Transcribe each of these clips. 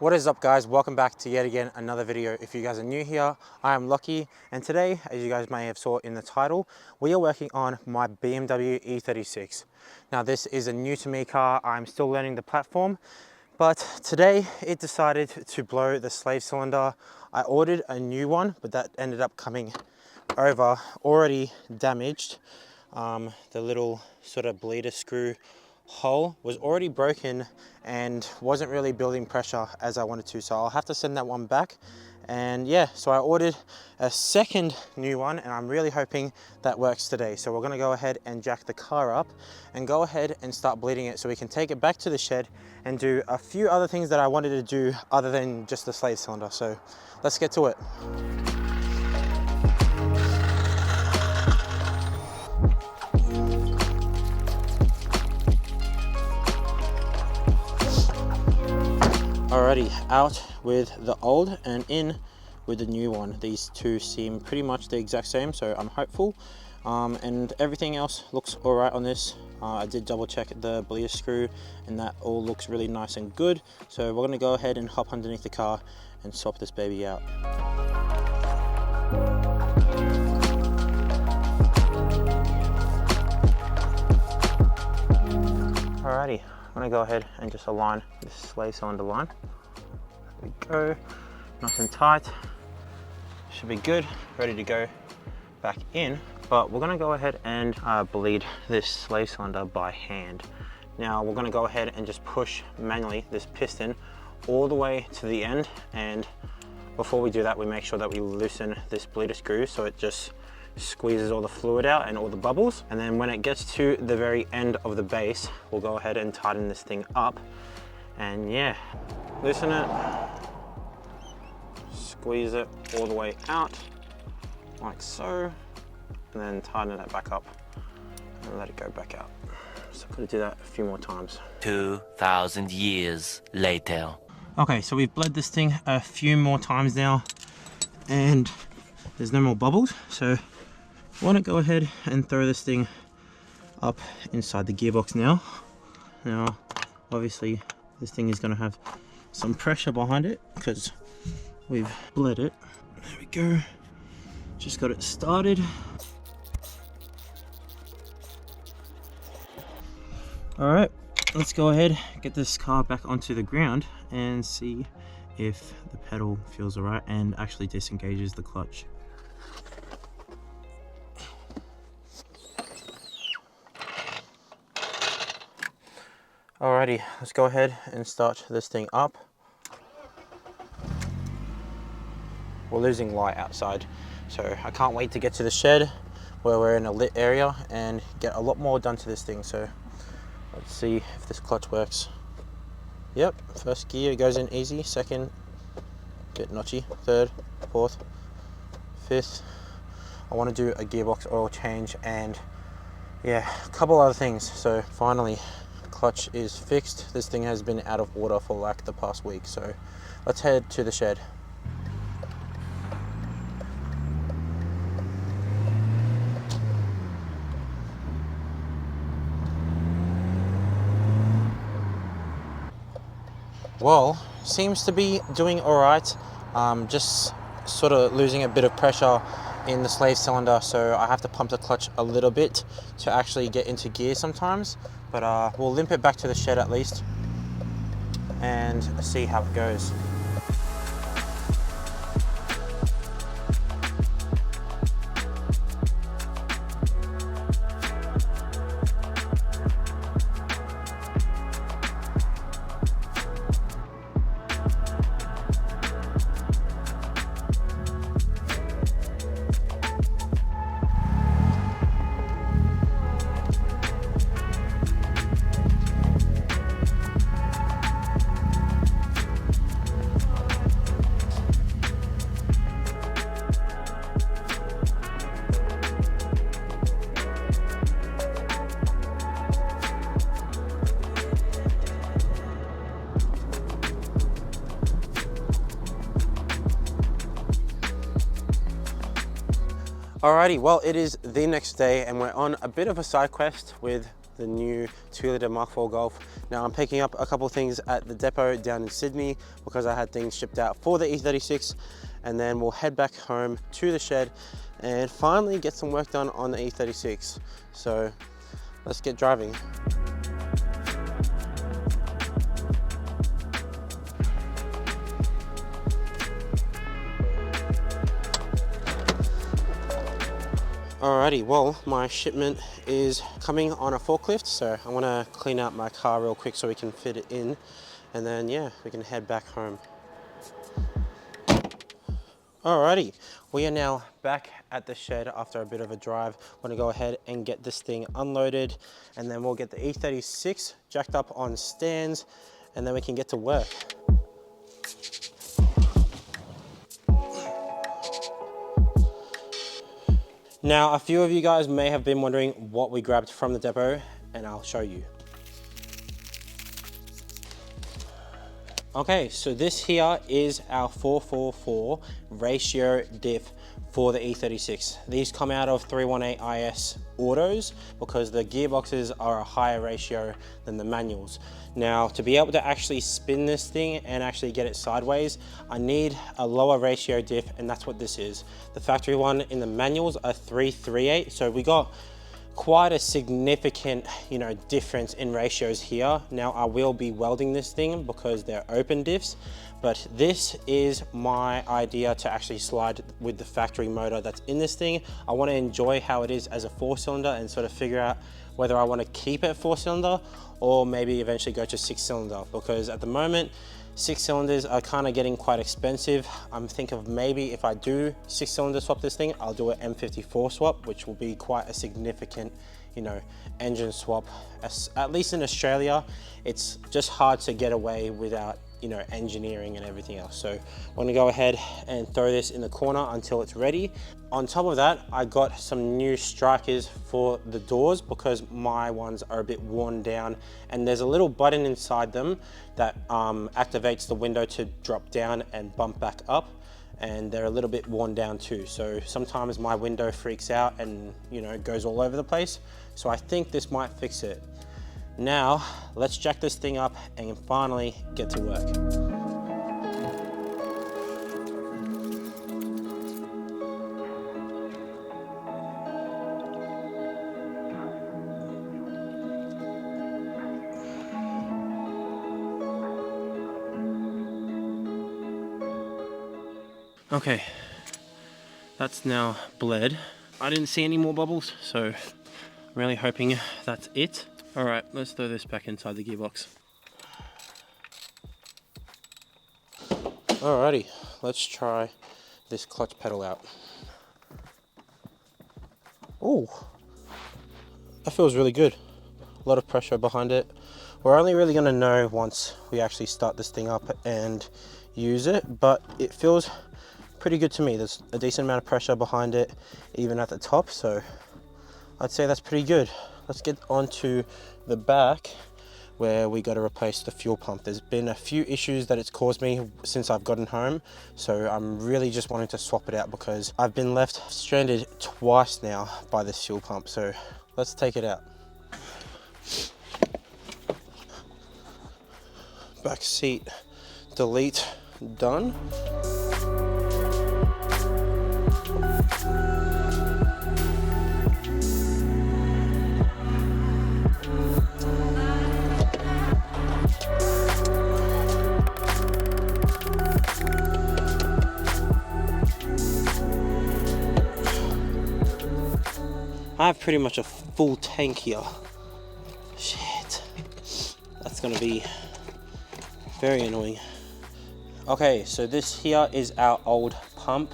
What is up, guys? Welcome back to yet again another video. If you guys are new here, I am Lockie, and today, as you guys may have saw in the title, we are working on my BMW E36. Now this is a new to me car. I'm still learning the platform, but today it decided to blow the slave cylinder. I ordered a new one, but that ended up coming over already damaged. The little sort of bleeder screw hole was already broken and wasn't really building pressure as I wanted to, so I'll have to send that one back. And yeah, so I ordered a second new one, and I'm really hoping that works today. So we're gonna go ahead and jack the car up and go ahead and start bleeding it so we can take it back to the shed and do a few other things that I wanted to do other than just the slave cylinder. So let's get to it. Alrighty, out with the old and in with the new one. These two seem pretty much the exact same, so I'm hopeful. And everything else looks alright on this. I did double check the bleeder screw and that all looks really nice and good. So we're gonna go ahead and hop underneath the car and swap this baby out. Alrighty. I'm gonna go ahead and just align this slave cylinder line. There we go, nice and tight. Should be good, ready to go back in. But we're gonna go ahead and bleed this slave cylinder by hand. Now we're gonna go ahead and just push manually this piston all the way to the end. And before we do that, we make sure that we loosen this bleeder screw so it just squeezes all the fluid out and all the bubbles. And then when it gets to the very end of the base, we'll go ahead and tighten this thing up. And yeah, loosen it, squeeze it all the way out like so, and then tighten it back up and let it go back out. So I'm gonna do that a few more times. 2,000 years later. Okay, so we've bled this thing a few more times now and there's no more bubbles. So I want to go ahead and throw this thing up inside the gearbox now. Now, obviously, this thing is going to have some pressure behind it because we've bled it. There we go. Just got it started. All right, let's go ahead, get this car back onto the ground and see if the pedal feels all right and actually disengages the clutch. Alrighty, let's go ahead and start this thing up. We're losing light outside, so I can't wait to get to the shed where we're in a lit area and get a lot more done to this thing. So let's see if this clutch works. Yep, first gear goes in easy, second, bit notchy, third, fourth, fifth. I want to do a gearbox oil change and yeah, a couple other things. So finally, clutch is fixed. This thing has been out of order for like the past week, so let's head to the shed. Well, seems to be doing all right. Just sort of losing a bit of pressure in the slave cylinder, so I have to pump the clutch a little bit to actually get into gear sometimes. But we'll limp it back to the shed at least and see how it goes. Alrighty, well, it is the next day and we're on a bit of a side quest with the new 2-litre Mark IV Golf. Now I'm picking up a couple things at the depot down in Sydney because I had things shipped out for the E36, and then we'll head back home to the shed and finally get some work done on the E36. So let's get driving. Alrighty, well, my shipment is coming on a forklift, so I want to clean out my car real quick so we can fit it in, and then yeah, we can head back home. Alrighty, we are now back at the shed after a bit of a drive. I'm going to go ahead and get this thing unloaded, and then we'll get the E36 jacked up on stands, and then we can get to work. Now, a few of you guys may have been wondering what we grabbed from the depot, and I'll show you. Okay, so this here is our 444 ratio diff for the E36. These come out of 318 IS autos because the gearboxes are a higher ratio than the manuals. Now, to be able to actually spin this thing and actually get it sideways, I need a lower ratio diff, and that's what this is. The factory one in the manuals are 338, so we got quite a significant, difference in ratios here. Now I will be welding this thing because they're open diffs, but this is my idea to actually slide with the factory motor that's in this thing. I want to enjoy how it is as a 4-cylinder and sort of figure out whether I want to keep it 4-cylinder or maybe eventually go to 6-cylinder, because at the moment 6 cylinders are kind of getting quite expensive. I'm thinking of maybe if I do 6-cylinder swap this thing, I'll do an M54 swap, which will be quite a significant, engine swap. At least in Australia, it's just hard to get away without, engineering and everything else. So I'm gonna go ahead and throw this in the corner until it's ready. On top of that, I got some new strikers for the doors because my ones are a bit worn down, and there's a little button inside them that activates the window to drop down and bump back up, and they're a little bit worn down too. So sometimes my window freaks out and goes all over the place. So I think this might fix it. Now, let's jack this thing up and finally get to work. Okay, that's now bled. I didn't see any more bubbles, so I'm really hoping that's it. All right, let's throw this back inside the gearbox. Alrighty, let's try this clutch pedal out. Oh, that feels really good. A lot of pressure behind it. We're only really gonna know once we actually start this thing up and use it, but it feels pretty good to me. There's a decent amount of pressure behind it, even at the top, so I'd say that's pretty good. Let's get onto the back where we got to replace the fuel pump. There's been a few issues that it's caused me since I've gotten home, so I'm really just wanting to swap it out because I've been left stranded twice now by this fuel pump. So let's take it out. Back seat delete done. I have pretty much a full tank here. Shit, that's gonna be very annoying. Okay, so this here is our old pump.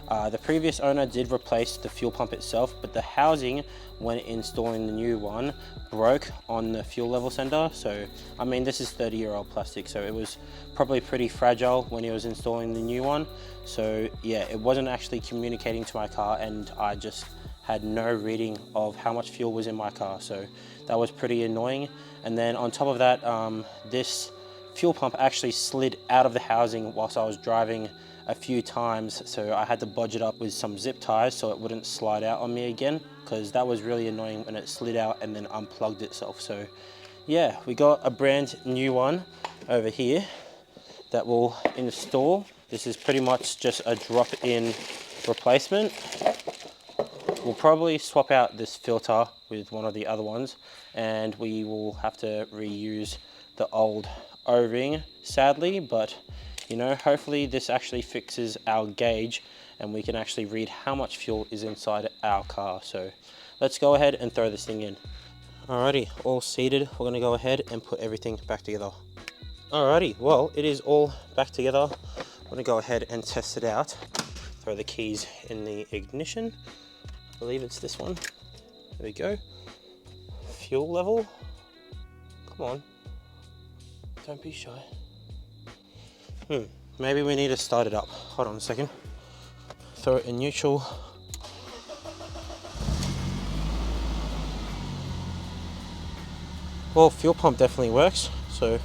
The previous owner did replace the fuel pump itself, but the housing when installing the new one broke on the fuel level sender. So, I mean, this is 30-year-old plastic, so it was probably pretty fragile when he was installing the new one. So yeah, it wasn't actually communicating to my car, and I just had no reading of how much fuel was in my car. So that was pretty annoying. And then on top of that, this fuel pump actually slid out of the housing whilst I was driving a few times, so I had to budge it up with some zip ties so it wouldn't slide out on me again, because that was really annoying when it slid out and then unplugged itself. So yeah, we got a brand new one over here that will install. This is pretty much just a drop-in replacement. We'll probably swap out this filter with one of the other ones, and we will have to reuse the old O-ring, sadly, but you know, hopefully this actually fixes our gauge and we can actually read how much fuel is inside our car. So let's go ahead and throw this thing in. Alrighty, all seated. We're gonna go ahead and put everything back together. Alrighty, well, it is all back together. I'm gonna go ahead and test it out. Throw the keys in the ignition. I believe it's this one. There we go. Fuel level. Come on. Don't be shy. Maybe we need to start it up. Hold on a second. Throw it in neutral. Well, fuel pump definitely works, so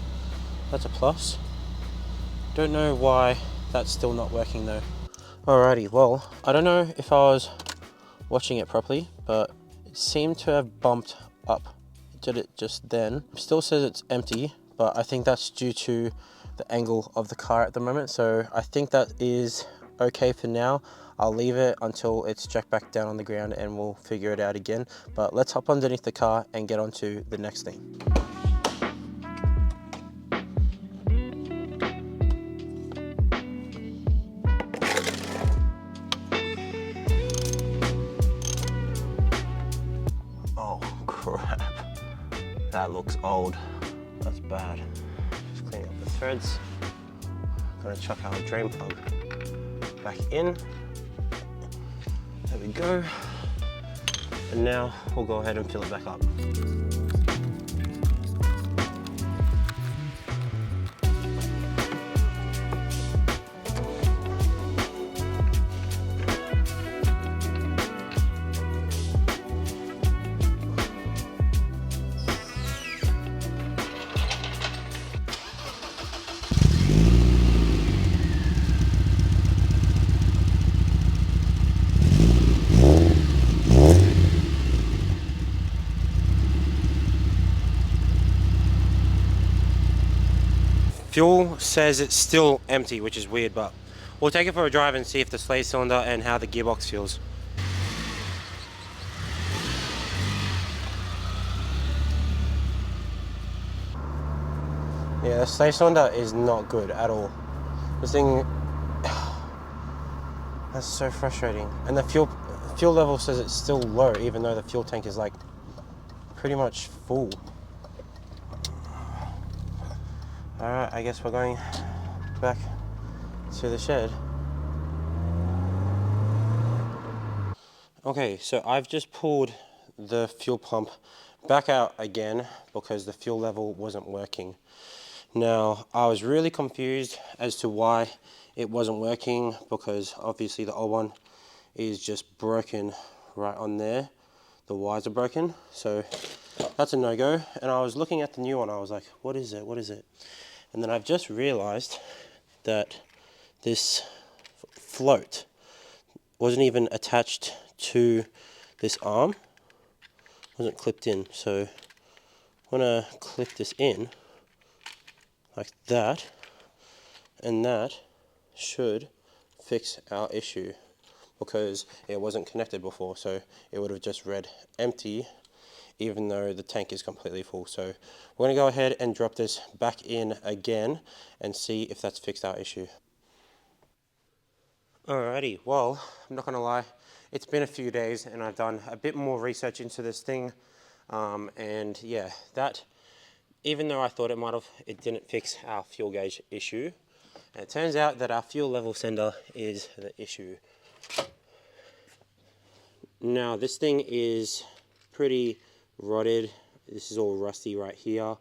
that's a plus. Don't know why that's still not working though. Alrighty, well, I don't know if I was watching it properly, but it seemed to have bumped up. It did it just then. It still says it's empty, but I think that's due to the angle of the car at the moment. So I think that is okay for now. I'll leave it until it's jacked back down on the ground and we'll figure it out again. But let's hop underneath the car and get on to the next thing. Crap, that looks old. That's bad. Just cleaning up the threads. Gonna chuck our drain plug back in. There we go. And now we'll go ahead and fill it back up. Fuel says it's still empty, which is weird, but we'll take it for a drive and see if the slave cylinder and how the gearbox feels. Yeah, the slave cylinder is not good at all. This thing, that's so frustrating. And the fuel level says it's still low, even though the fuel tank is like pretty much full. Alright, I guess we're going back to the shed. Okay, so I've just pulled the fuel pump back out again because the fuel level wasn't working. Now, I was really confused as to why it wasn't working, because obviously the old one is just broken right on there. The wires are broken, so that's a no-go. And I was looking at the new one, I was like, what is it, what is it? And then I've just realized that this float wasn't even attached to this arm. It wasn't clipped in. So I'm gonna clip this in like that, and that should fix our issue, because it wasn't connected before, so it would have just read empty even though the tank is completely full. So we're going to go ahead and drop this back in again and see if that's fixed our issue. Alrighty, well, I'm not going to lie, it's been a few days and I've done a bit more research into this thing, and yeah, that, even though I thought it might have, it didn't fix our fuel gauge issue. And it turns out that our fuel level sender is the issue. Now this thing is pretty rotted. This is all rusty right here.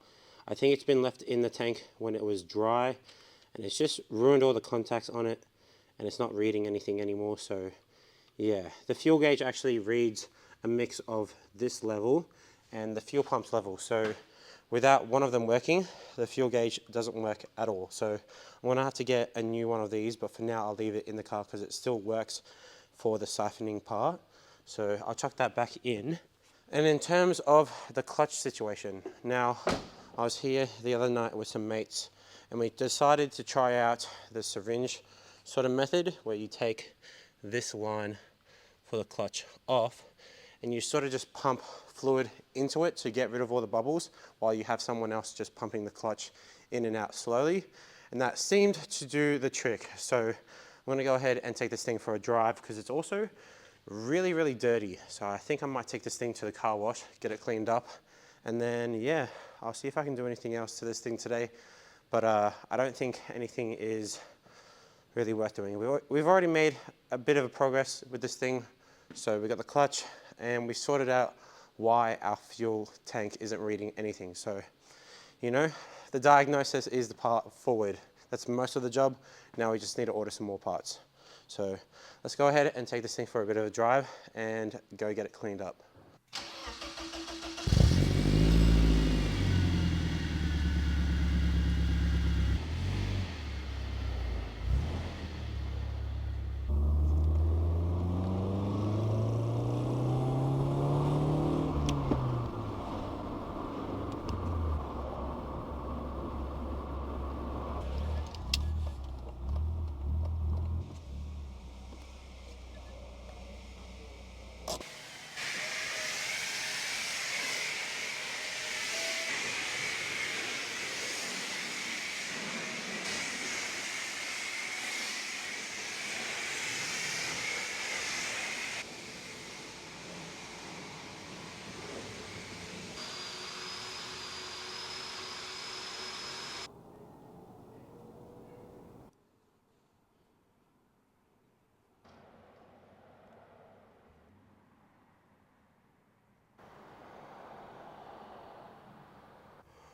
I think it's been left in the tank when it was dry, and it's just ruined all the contacts on it, and it's not reading anything anymore. So yeah, the fuel gauge actually reads a mix of this level and the fuel pump's level. So without one of them working, the fuel gauge doesn't work at all. So I'm gonna have to get a new one of these, but for now I'll leave it in the car because it still works for the siphoning part. So I'll chuck that back in. And in terms of the clutch situation, now I was here the other night with some mates and we decided to try out the syringe sort of method where you take this line for the clutch off and you sort of just pump fluid into it to get rid of all the bubbles while you have someone else just pumping the clutch in and out slowly. And that seemed to do the trick. So I'm gonna go ahead and take this thing for a drive because it's also really, really dirty. So I think I might take this thing to the car wash, get it cleaned up, and then yeah, I'll see if I can do anything else to this thing today. But I don't think anything is really worth doing. We've already made a bit of a progress with this thing. So we got the clutch and we sorted out why our fuel tank isn't reading anything. So, you know, the diagnosis is the part forward. That's most of the job. Now we just need to order some more parts. So let's go ahead and take this thing for a bit of a drive and go get it cleaned up.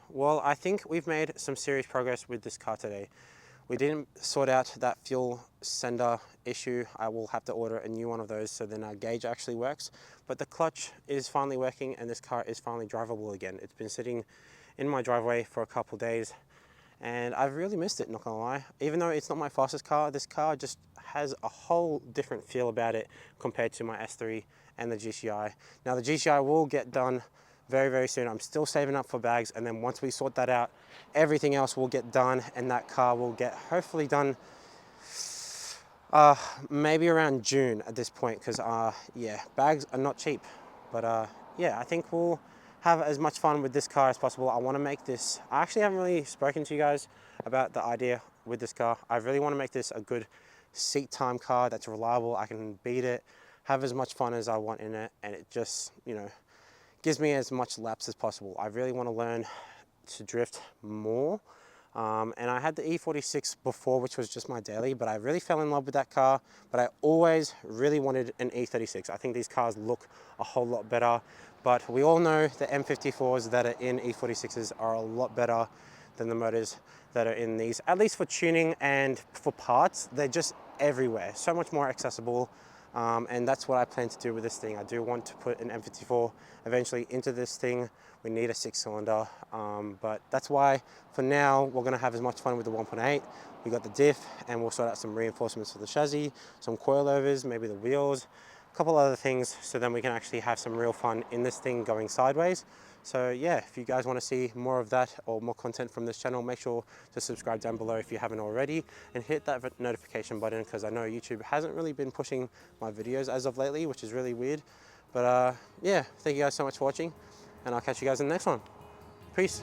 Well, I think we've made some serious progress with this car today. We didn't sort out that fuel sender issue. I will have to order a new one of those so then our gauge actually works. But the clutch is finally working and this car is finally drivable again. It's been sitting in my driveway for a couple days and I've really missed it, not gonna lie. Even though it's not my fastest car, this car just has a whole different feel about it compared to my S3 and the GCI. Now the GCI will get done very, very soon. I'm still saving up for bags, and then once we sort that out, everything else will get done and that car will get hopefully done maybe around June at this point, because yeah, bags are not cheap. But yeah, I think we'll have as much fun with this car as possible. I want to make this, I actually haven't really spoken to you guys about the idea with this car. I really want to make this a good seat time car that's reliable. I can beat it, have as much fun as I want in it, and it just, you know, gives me as much laps as possible. I really want to learn to drift more. And I had the E46 before, which was just my daily, but I really fell in love with that car. But I always really wanted an E36. I think these cars look a whole lot better. But we all know the M54s that are in E46s are a lot better than the motors that are in these, at least for tuning and for parts. They're just everywhere, so much more accessible. And that's what I plan to do with this thing. I do want to put an M54 eventually into this thing. We need a 6-cylinder, but that's why for now we're gonna have as much fun with the 1.8. We got the diff and we'll sort out some reinforcements for the chassis, some coilovers, maybe the wheels, a couple other things, so then we can actually have some real fun in this thing going sideways. So yeah, if you guys want to see more of that or more content from this channel, make sure to subscribe down below if you haven't already and hit that notification button, because I know YouTube hasn't really been pushing my videos as of lately, which is really weird. But yeah, thank you guys so much for watching and I'll catch you guys in the next one. Peace.